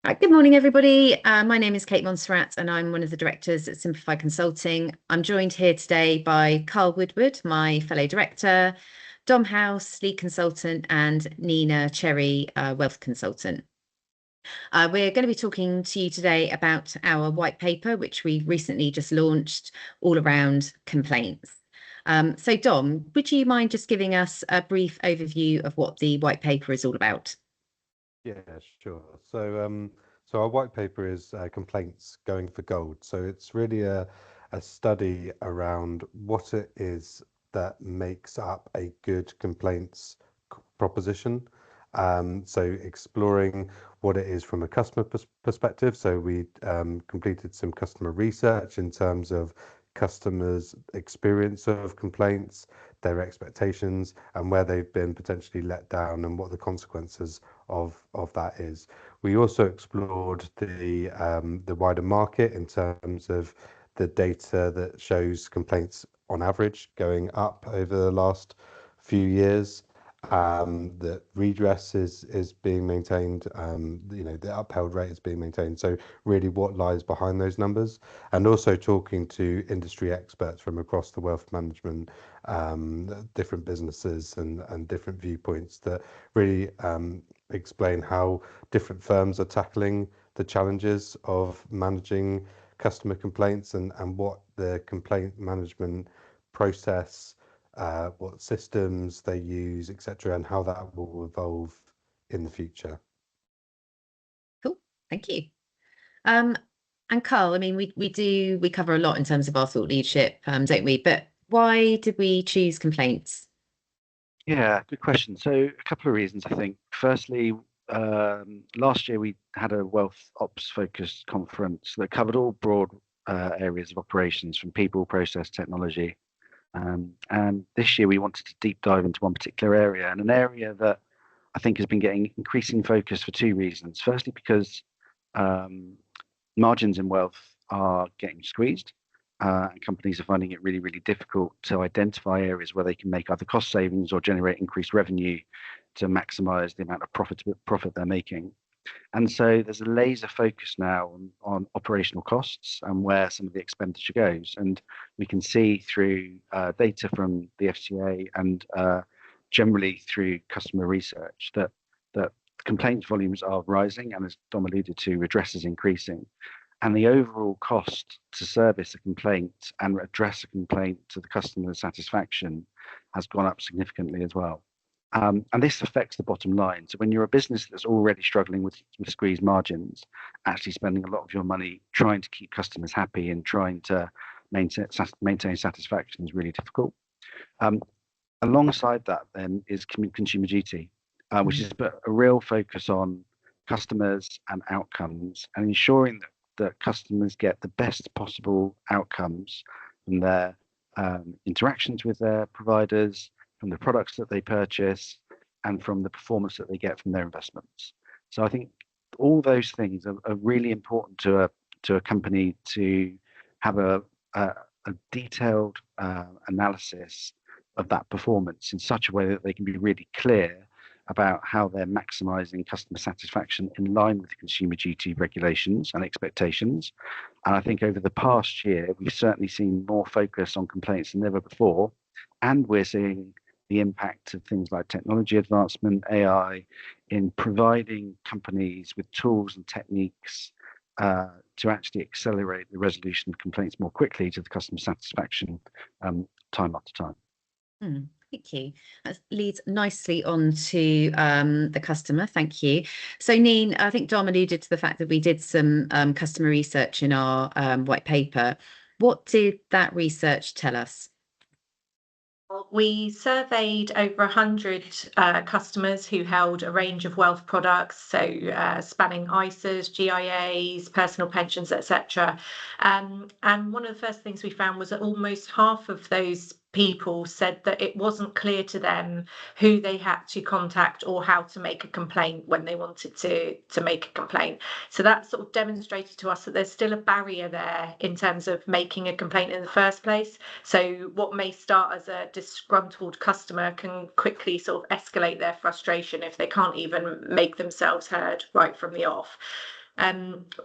Right, good morning, everybody. My name is Kate Montserrat, and I'm one of the directors at Simplify Consulting. I'm joined here today by Carl Woodward, my fellow director, Dom House, lead consultant, and Nina Cherry, wealth consultant. We're going to be talking to you today about our white paper, which we recently just launched, all around complaints. So, Dom, would you mind just giving us a brief overview of what the white paper is all about? Yeah, sure. So our white paper is complaints going for gold. So it's really a study around what it is that makes up a good complaints proposition. So exploring what it is from a customer perspective. So we completed some customer research in terms of customers' experience of complaints, their expectations, and where they've been potentially let down, and what the consequences of that is. We also explored the wider market in terms of the data that shows complaints on average going up over the last few years. That redress is being maintained. The upheld rate is being maintained. So really, what lies behind those numbers, and also talking to industry experts from across the wealth management, different businesses and different viewpoints that really explain how different firms are tackling the challenges of managing customer complaints, and what the complaint management process, what systems they use, etc., and how that will evolve in the future. Cool, thank you. Um, and Carl, I mean, we cover a lot in terms of our thought leadership, don't we? But why did we choose complaints? Yeah, good question. So a couple of reasons, I think. Firstly, last year we had a wealth ops focused conference that covered all broad areas of operations, from people, process, technology. And this year we wanted to deep dive into one particular area, and an area that I think has been getting increasing focus for two reasons. Firstly, because um, margins in wealth are getting squeezed, and companies are finding it really, really difficult to identify areas where they can make either cost savings or generate increased revenue to maximize the amount of profit they're making. And so there's a laser focus now on operational costs and where some of the expenditure goes. And we can see through data from the FCA and generally through customer research that complaints volumes are rising, and as Dom alluded to, redress is increasing. And the overall cost to service a complaint and address a complaint to the customer's satisfaction has gone up significantly as well. And this affects the bottom line. So when you're a business that's already struggling with squeezed margins, actually spending a lot of your money trying to keep customers happy and trying to maintain satisfaction is really difficult. Um, Alongside that, then, is consumer duty, which is a real focus on customers and outcomes, and ensuring that customers get the best possible outcomes from their interactions with their providers, from the products that they purchase, and from the performance that they get from their investments. So I think all those things are really important to a company to have a detailed analysis of that performance in such a way that they can be really clear about how they're maximizing customer satisfaction in line with consumer duty regulations and expectations. And I think over the past year, we've certainly seen more focus on complaints than ever before. And we're seeing the impact of things like technology advancement, AI, in providing companies with tools and techniques to actually accelerate the resolution of complaints more quickly to the customer satisfaction, time after time. Thank you. That leads nicely on to the customer. Thank you. So, Neen, I think Dom alluded to the fact that we did some customer research in our white paper. What did that research tell us? We surveyed over 100 customers who held a range of wealth products, so spanning ISAs, GIAs, personal pensions, etc. And one of the first things we found was that almost half of those people said that it wasn't clear to them who they had to contact or how to make a complaint when they wanted to make a complaint. So that sort of demonstrated to us that there's still a barrier there in terms of making a complaint in the first place. So what may start as a disgruntled customer can quickly sort of escalate their frustration if they can't even make themselves heard right from the off.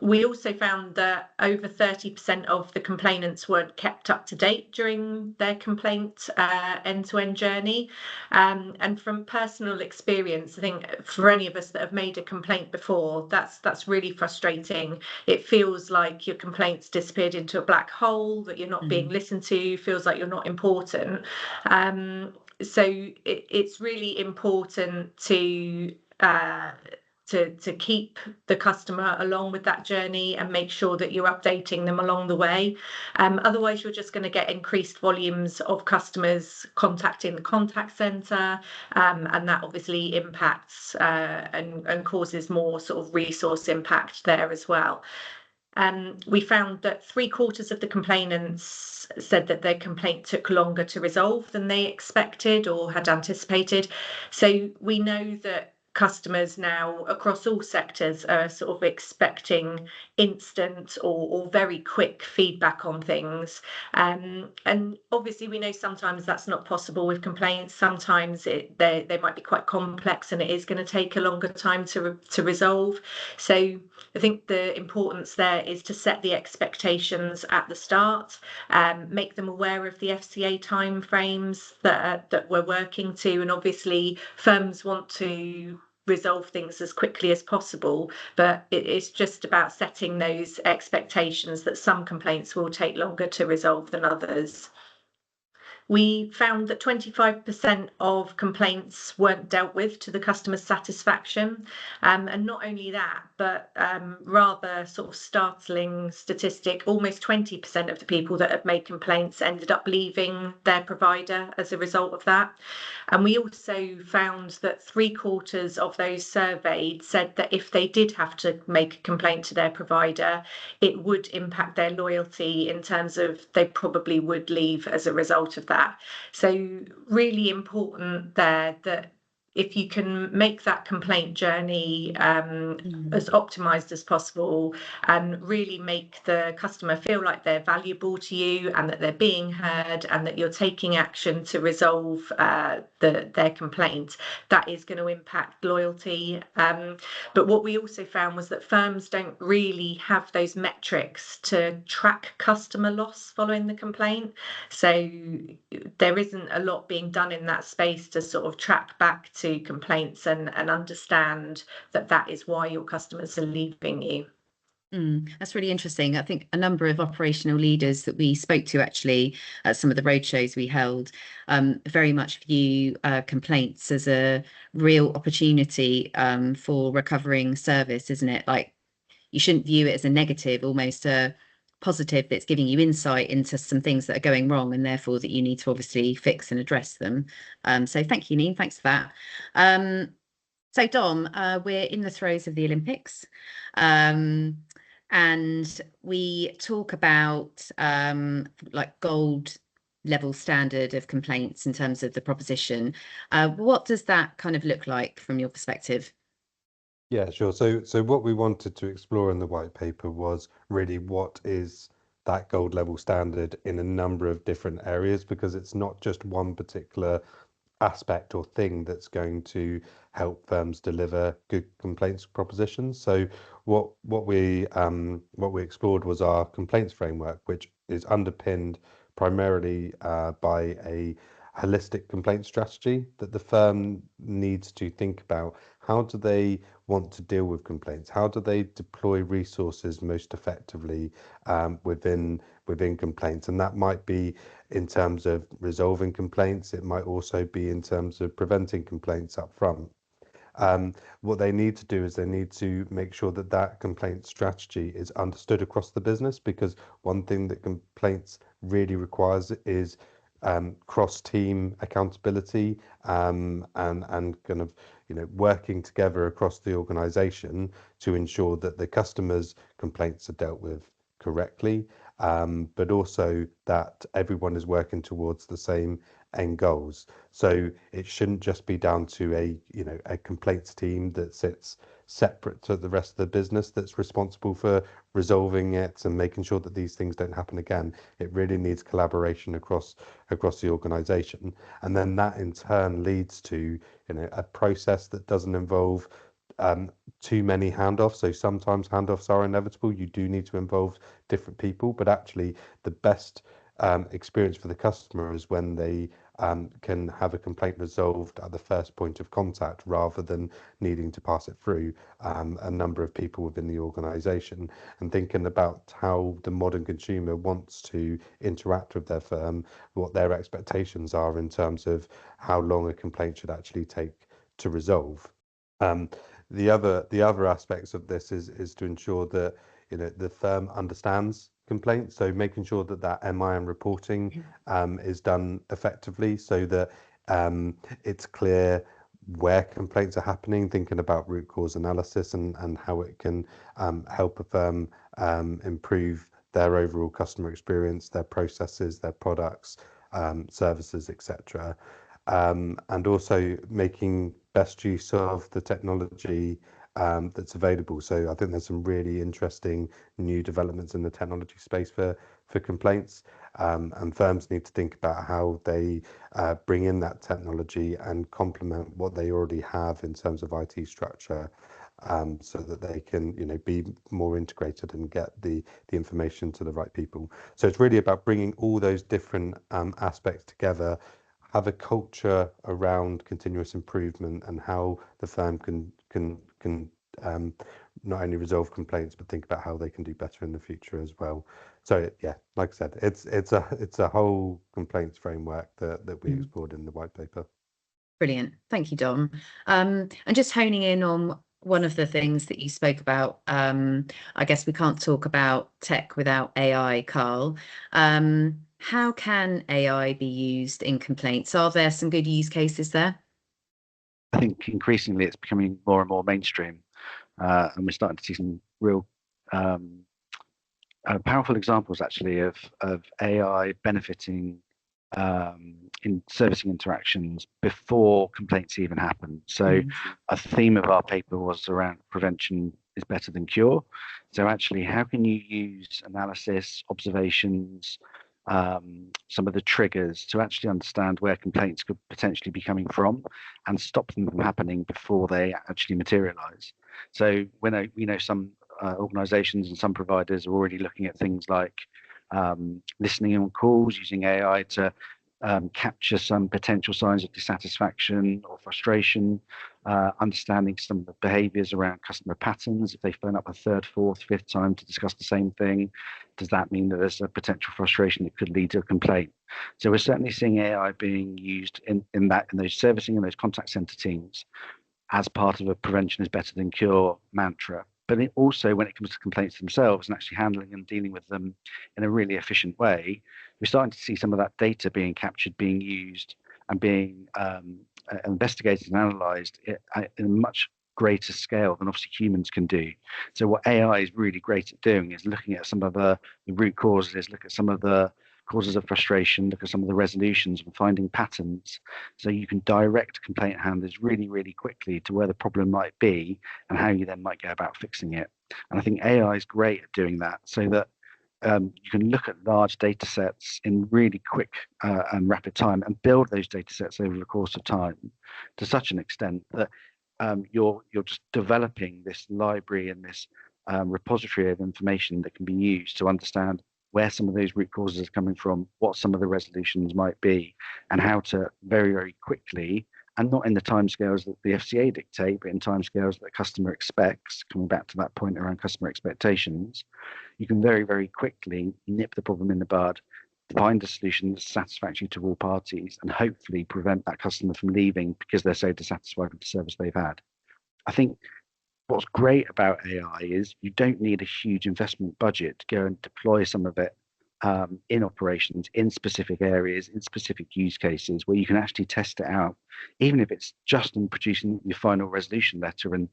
We also found that over 30% of the complainants weren't kept up to date during their complaint end-to-end journey. And from personal experience, I think for any of us that have made a complaint before, that's really frustrating. It feels like your complaint's disappeared into a black hole, that you're not being listened to, feels like you're not important. So it's really important to keep the customer along with that journey and make sure that you're updating them along the way. Otherwise, you're just going to get increased volumes of customers contacting the contact centre, and that obviously impacts and causes more sort of resource impact there as well. We found that 3/4 of the complainants said that their complaint took longer to resolve than they expected or had anticipated. So we know that customers now across all sectors are sort of expecting instant or very quick feedback on things. And obviously we know sometimes that's not possible with complaints. Sometimes they might be quite complex and it is going to take a longer time to resolve. So I think the importance there is to set the expectations at the start, make them aware of the FCA timeframes that we're working to, and obviously firms want to resolve things as quickly as possible, but it's just about setting those expectations that some complaints will take longer to resolve than others. We found that 25% of complaints weren't dealt with to the customer's satisfaction. And not only that, but rather sort of startling statistic, almost 20% of the people that had made complaints ended up leaving their provider as a result of that. And we also found that 3/4 of those surveyed said that if they did have to make a complaint to their provider, it would impact their loyalty in terms of they probably would leave as a result of that. So really important there that if you can make that complaint journey as optimized as possible and really make the customer feel like they're valuable to you and that they're being heard and that you're taking action to resolve their complaint, that is going to impact loyalty. But what we also found was that firms don't really have those metrics to track customer loss following the complaint. So there isn't a lot being done in that space to sort of track back to complaints and understand that is why your customers are leaving you. That's really interesting. I think a number of operational leaders that we spoke to actually at some of the roadshows we held very much view complaints as a real opportunity for recovering service, isn't it? Like you shouldn't view it as a negative, almost a positive that's giving you insight into some things that are going wrong and therefore that you need to obviously fix and address them. So thank you, Neen. Thanks for that. So Dom, we're in the throes of the Olympics. And we talk about like gold level standard of complaints in terms of the proposition. What does that kind of look like from your perspective? Yeah, sure. So what we wanted to explore in the white paper was really what is that gold level standard in a number of different areas, because it's not just one particular aspect or thing that's going to help firms deliver good complaints propositions. So what we explored was our complaints framework, which is underpinned primarily by a holistic complaint strategy that the firm needs to think about. How do they want to deal with complaints? How do they deploy resources most effectively within complaints? And that might be in terms of resolving complaints. It might also be in terms of preventing complaints up front. What they need to do is they need to make sure that that complaint strategy is understood across the business, because one thing that complaints really requires is cross-team accountability and kind of working together across the organization to ensure that the customers' complaints are dealt with correctly, but also that everyone is working towards the same end goals. So it shouldn't just be down to a complaints team that sits separate to the rest of the business that's responsible for resolving it and making sure that these things don't happen again. It really needs collaboration across the organization, and then that in turn leads to a process that doesn't involve too many handoffs. So sometimes handoffs are inevitable. You do need to involve different people, but actually the best experience for the customer is when they can have a complaint resolved at the first point of contact rather than needing to pass it through a number of people within the organization. And thinking about how the modern consumer wants to interact with their firm, what their expectations are in terms of how long a complaint should actually take to resolve. Um, the other aspects of this is to ensure that the firm understands complaints, so making sure that that MIM reporting is done effectively, so that it's clear where complaints are happening, thinking about root cause analysis and how it can help a firm improve their overall customer experience, their processes, their products, services, etc. And also making best use of the technology that's available. So I think there's some really interesting new developments in the technology space for complaints, and firms need to think about how they bring in that technology and complement what they already have in terms of IT structure, so that they can be more integrated and get the information to the right people. So it's really about bringing all those different aspects together, have a culture around continuous improvement and how the firm can not only resolve complaints but think about how they can do better in the future as well. So yeah, like I said, it's a whole complaints framework that we explored in the white paper. Brilliant. Thank you, Dom. And just honing in on one of the things that you spoke about, I guess we can't talk about tech without AI, Carl. How can AI be used in complaints? Are there some good use cases there? I think increasingly it's becoming more and more mainstream, and we're starting to see some real powerful examples actually of AI benefiting in servicing interactions before complaints even happen. So a theme of our paper was around prevention is better than cure. So actually, how can you use analysis, observations, some of the triggers to actually understand where complaints could potentially be coming from and stop them from happening before they actually materialize. So when we know some organizations and some providers are already looking at things like listening on calls using AI to capture some potential signs of dissatisfaction or frustration, understanding some of the behaviors around customer patterns. If they phone up a third, fourth, fifth time to discuss the same thing, does that mean that there's a potential frustration that could lead to a complaint? So we're certainly seeing AI being used in those servicing and those contact center teams as part of a prevention is better than cure mantra. But also when it comes to complaints themselves and actually handling and dealing with them in a really efficient way, we're starting to see some of that data being captured, being used, and being investigated and analysed in a much greater scale than obviously humans can do. So what AI is really great at doing is looking at some of the root causes, look at some of the causes of frustration, look at some of the resolutions and finding patterns. So you can direct complaint handlers really, really quickly to where the problem might be and how you then might go about fixing it. And I think AI is great at doing that, so that you can look at large data sets in really quick and rapid time and build those data sets over the course of time to such an extent that you're just developing this library and this repository of information that can be used to understand where some of those root causes are coming from, what some of the resolutions might be, and how to very, very quickly, and not in the timescales that the FCA dictate, but in timescales that the customer expects, coming back to that point around customer expectations, you can very, very quickly nip the problem in the bud, find a solution that's satisfactory to all parties, and hopefully prevent that customer from leaving because they're so dissatisfied with the service they've had. I think what's great about AI is you don't need a huge investment budget to go and deploy some of it in operations, in specific areas, in specific use cases where you can actually test it out, even if it's just in producing your final resolution letter and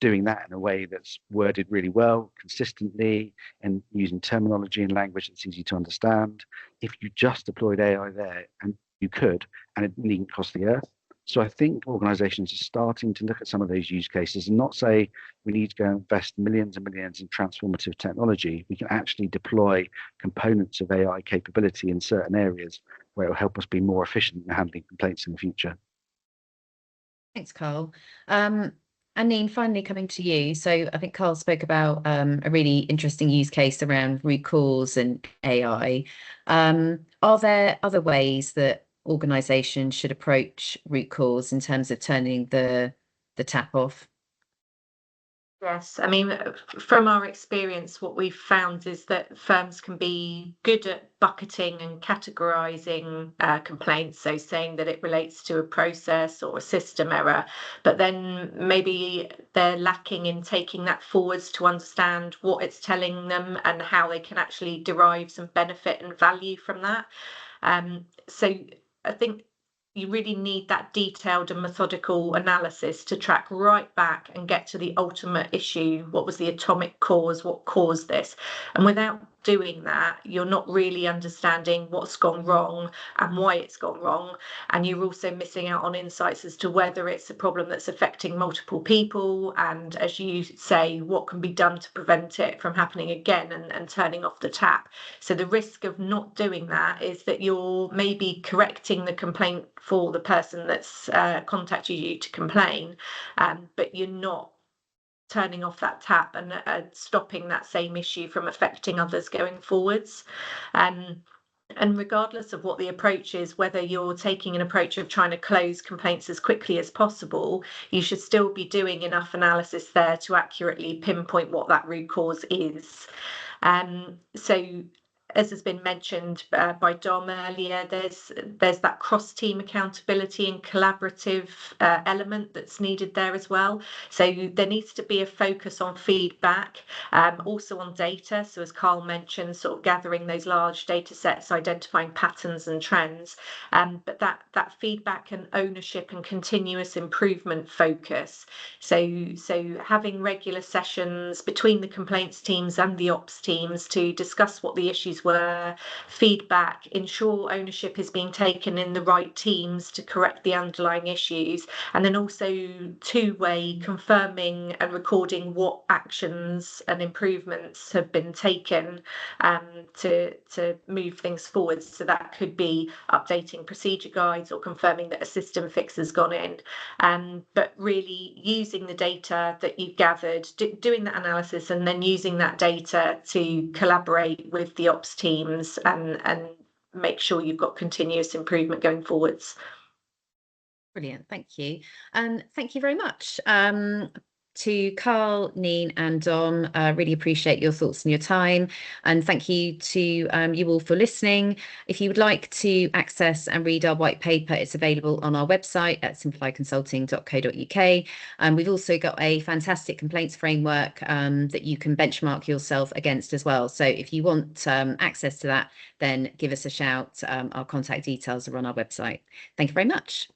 doing that in a way that's worded really well, consistently, and using terminology and language that's easy to understand. If you just deployed AI there, and you could, and it needn't cost the earth. So I think organizations are starting to look at some of those use cases and not say we need to go invest millions and millions in transformative technology. We can actually deploy components of AI capability in certain areas where it will help us be more efficient in handling complaints in the future. Thanks, Carl. Neen, finally coming to you. So I think Carl spoke about a really interesting use case around root cause and AI. Are there other ways that organizations should approach root cause in terms of turning the tap off? Yes, I mean, from our experience, what we've found is that firms can be good at bucketing and categorizing complaints, so saying that it relates to a process or a system error, but then maybe they're lacking in taking that forwards to understand what it's telling them and how they can actually derive some benefit and value from that. So I think you really need that detailed and methodical analysis to track right back and get to the ultimate issue. What was the atomic cause? What caused this? And without doing that, you're not really understanding what's gone wrong and why it's gone wrong. And you're also missing out on insights as to whether it's a problem that's affecting multiple people. And as you say, what can be done to prevent it from happening again and turning off the tap. So the risk of not doing that is that you're maybe correcting the complaint for the person that's contacted you to complain, but you're not turning off that tap and stopping that same issue from affecting others going forwards. And regardless of what the approach is, whether you're taking an approach of trying to close complaints as quickly as possible, you should still be doing enough analysis there to accurately pinpoint what that root cause is. So as has been mentioned by Dom earlier, there's that cross-team accountability and collaborative element that's needed there as well. So there needs to be a focus on feedback, also on data. So as Carl mentioned, sort of gathering those large data sets, identifying patterns and trends, but that feedback and ownership and continuous improvement focus. So having regular sessions between the complaints teams and the ops teams to discuss what the issues were, feedback, ensure ownership is being taken in the right teams to correct the underlying issues, and then also two-way confirming and recording what actions and improvements have been taken to move things forward. So that could be updating procedure guides or confirming that a system fix has gone in, but really using the data that you've gathered, doing that analysis, and then using that data to collaborate with the ops teams and make sure you've got continuous improvement going forwards. Brilliant, thank you. And thank you very much to Carl, Neen and Dom. Really appreciate your thoughts and your time. And thank you to you all for listening. If you would like to access and read our white paper, it's available on our website at simplifyconsulting.co.uk. We've also got a fantastic complaints framework that you can benchmark yourself against as well. So if you want access to that, then give us a shout. Our contact details are on our website. Thank you very much.